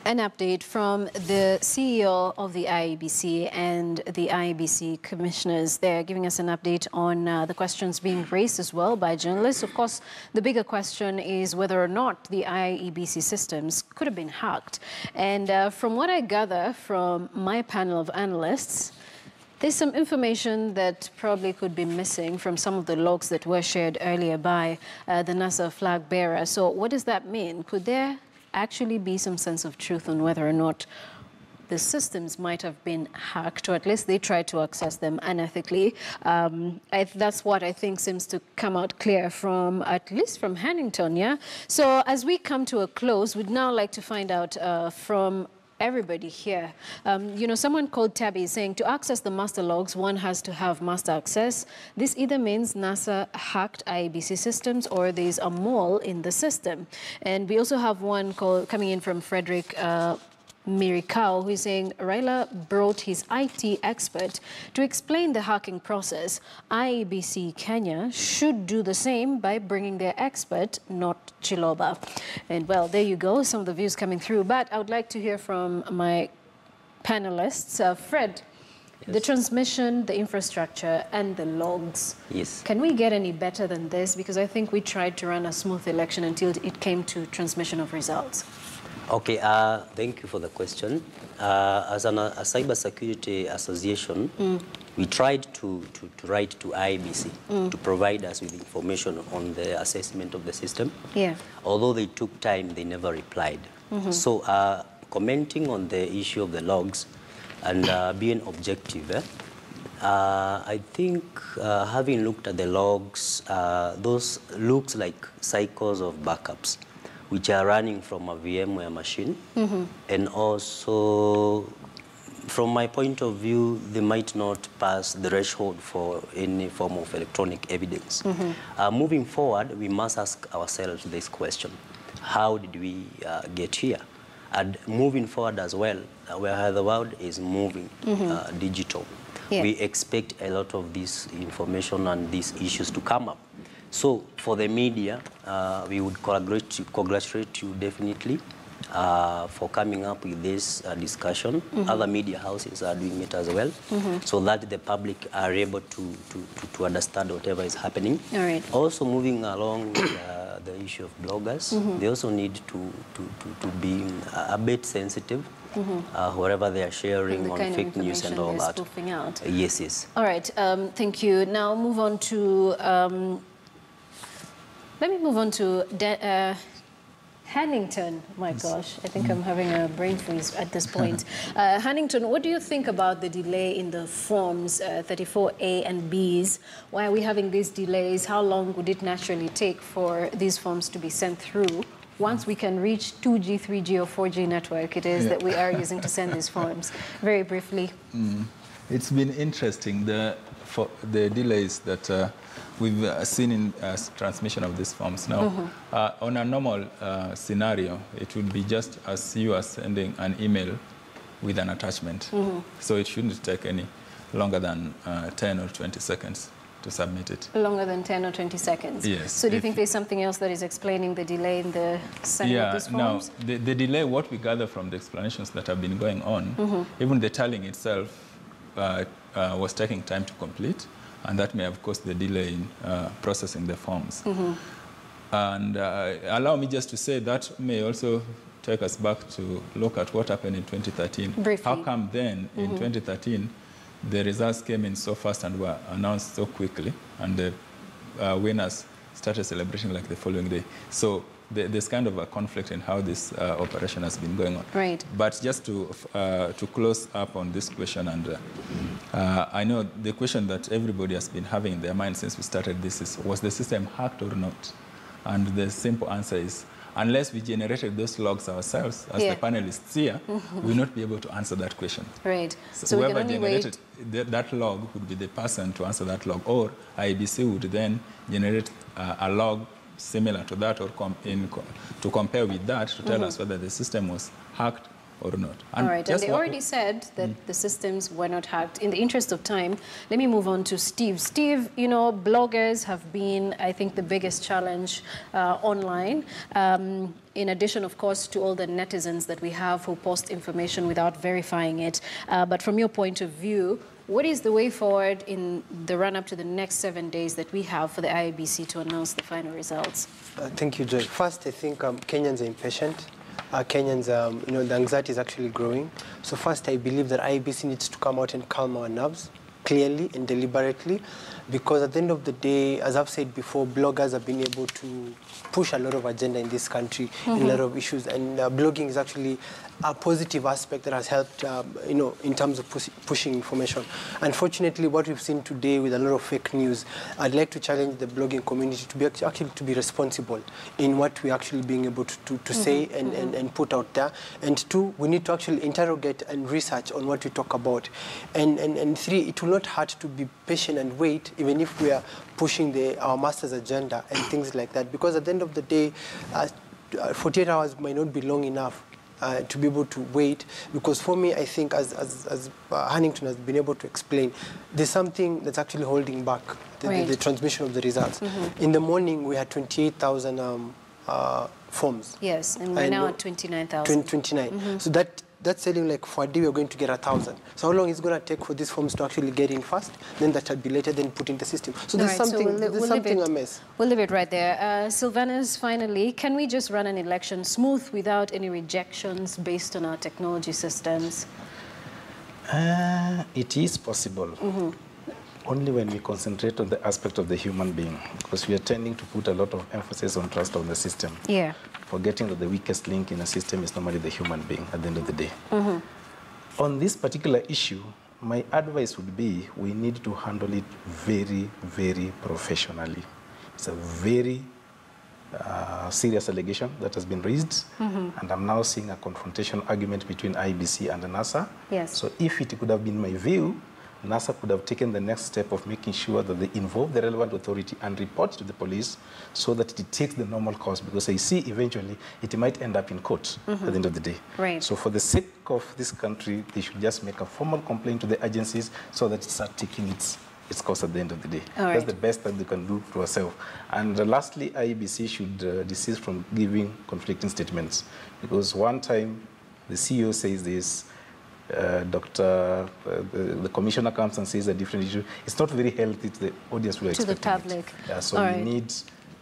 An update from the CEO of the IEBC and the IEBC commissioners. They're giving us an update on the questions being raised as well by journalists. Of course, the bigger question is whether or not the IEBC systems could have been hacked. And from what I gather from my panel of analysts, there's some information that probably could be missing from some of the logs that were shared earlier by the NASA flag bearer. So what does that mean? Could there actually be some sense of truth on whether or not the systems might have been hacked, or at least they tried to access them unethically? That's what I think seems to come out clear from, at least from Hannington, yeah? So as we come to a close, we'd now like to find out from everybody here. Someone called Tabby is saying to access the master logs, one has to have master access. This either means NASA hacked IEBC systems or there's a mole in the system. And we also have one call coming in from Frederick Mirikao, who is saying Raila brought his IT expert to explain the hacking process. IEBC Kenya should do the same by bringing their expert, not Chiloba. And well, there you go, some of the views coming through. But I would like to hear from my panelists. Fred, yes. The transmission, the infrastructure, and the logs. Yes. Can we get any better than this? Because I think we tried to run a smooth election until it came to transmission of results. Okay, thank you for the question. As a cybersecurity association, we tried to write to IEBC to provide us with information on the assessment of the system. Yeah. Although they took time, they never replied. So commenting on the issue of the logs and being objective, I think having looked at the logs, those looks like cycles of backups, which are running from a VMware machine. And also, from my point of view, they might not pass the threshold for any form of electronic evidence. Moving forward, we must ask ourselves this question: how did we get here? And moving forward as well, where the world is moving digital, we expect a lot of this information and these issues to come up. So for the media, we would congratulate you definitely for coming up with this discussion. Other media houses are doing it as well, so that the public are able to understand whatever is happening. All right. Also moving along the issue of bloggers, they also need to be a bit sensitive wherever they are sharing on fake news and all that. Out. Yes, yes. All right, thank you. Now move on to... let me move on to Hannington. My gosh, I think I'm having a brain freeze at this point. Hannington, what do you think about the delay in the forms 34A and Bs? Why are we having these delays? How long would it naturally take for these forms to be sent through once we can reach 2G, 3G, or 4G network it is that we are using to send these forms? Very briefly. It's been interesting, the delays that we've seen in transmission of these forms now. On a normal scenario, it would be just as you are sending an email with an attachment. So it shouldn't take any longer than 10 or 20 seconds to submit it. Longer than 10 or 20 seconds? Yes. So do you think there's something else that is explaining the delay in the sending of these forms? No, the delay, what we gather from the explanations that have been going on, even the tallying itself was taking time to complete. And that may have caused the delay in processing the forms. And allow me just to say that may also take us back to look at what happened in 2013. Briefly. How come then, in 2013, the results came in so fast and were announced so quickly, and the winners started celebrating like the following day? So there's kind of a conflict in how this operation has been going on. Right. But just to close up on this question, and I know the question that everybody has been having in their mind since we started this is, was the system hacked or not? And the simple answer is, unless we generated those logs ourselves, as the panelists here, we will not be able to answer that question. Right. So whoever generated that log would be the person to answer that log, or IEBC would then generate a log similar to that, or to compare with that to tell us whether the system was hacked or not. All right, and they already said that the systems were not hacked. In the interest of time, let me move on to Steve. Steve, you know, bloggers have been, I think, the biggest challenge online. In addition, of course, to all the netizens that we have who post information without verifying it. But from your point of view, what is the way forward in the run-up to the next 7 days that we have for the IEBC to announce the final results? Thank you, Joy. First, I think Kenyans are impatient. Kenyans, you know, the anxiety is actually growing. So first, I believe that IEBC needs to come out and calm our nerves clearly and deliberately, because at the end of the day, as I've said before, bloggers have been able to push a lot of agenda in this country, in a lot of issues, and blogging is actually a positive aspect that has helped, you know, in terms of pushing information. Unfortunately, what we've seen today with a lot of fake news, I'd like to challenge the blogging community to be actually to be responsible in what we're actually being able to say and put out there. And two, we need to actually interrogate and research on what we talk about. And three, it will not hurt to be patient and wait, even if we are pushing our master's agenda and things like that. Because at the end of the day, 48 hours might not be long enough to be able to wait, because for me, I think as Huntington has been able to explain, there's something that's actually holding back the transmission of the results. In the morning, we had 28,000 forms. Yes, and we're now at 29,000. 29. So that's telling like for a day we're going to get 1,000. So how long is it going to take for these forms to actually get in first, then that tabulated, then put in the system? So there's something amiss. We'll leave it right there. Sylvanus, finally, can we just run an election smooth without any rejections based on our technology systems? It is possible. Only when we concentrate on the aspect of the human being, because we are tending to put a lot of emphasis on trust on the system. Yeah. Forgetting that the weakest link in a system is normally the human being at the end of the day. On this particular issue, my advice would be we need to handle it very, very professionally. It's a very serious allegation that has been raised, and I'm now seeing a confrontation argument between IEBC and NASA. Yes. So if it could have been my view, NASA could have taken the next step of making sure that they involve the relevant authority and report to the police so that it takes the normal course, because I see eventually it might end up in court at the end of the day. Right. So for the sake of this country, they should just make a formal complaint to the agencies so that it starts taking its course at the end of the day. That's the best that they can do to ourselves. And lastly, IEBC should desist from giving conflicting statements, because one time the CEO says this, the commissioner comes and says a different issue. It's not very healthy to the audience who are expecting to the public. Yeah, so we need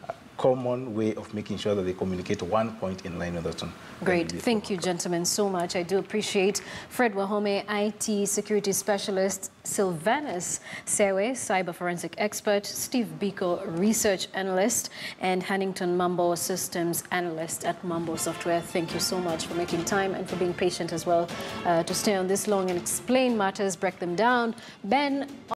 a common way of making sure that they communicate one point in line with that one. Great. Thank you, gentlemen, so much. I do appreciate Fred Wahome, IT security specialist, Sylvanus Sewe, cyber forensic expert, Steve Biko, research analyst, and Huntington Mambo systems analyst at Mambo Software. Thank you so much for making time and for being patient as well to stay on this long and explain matters, break them down. Ben.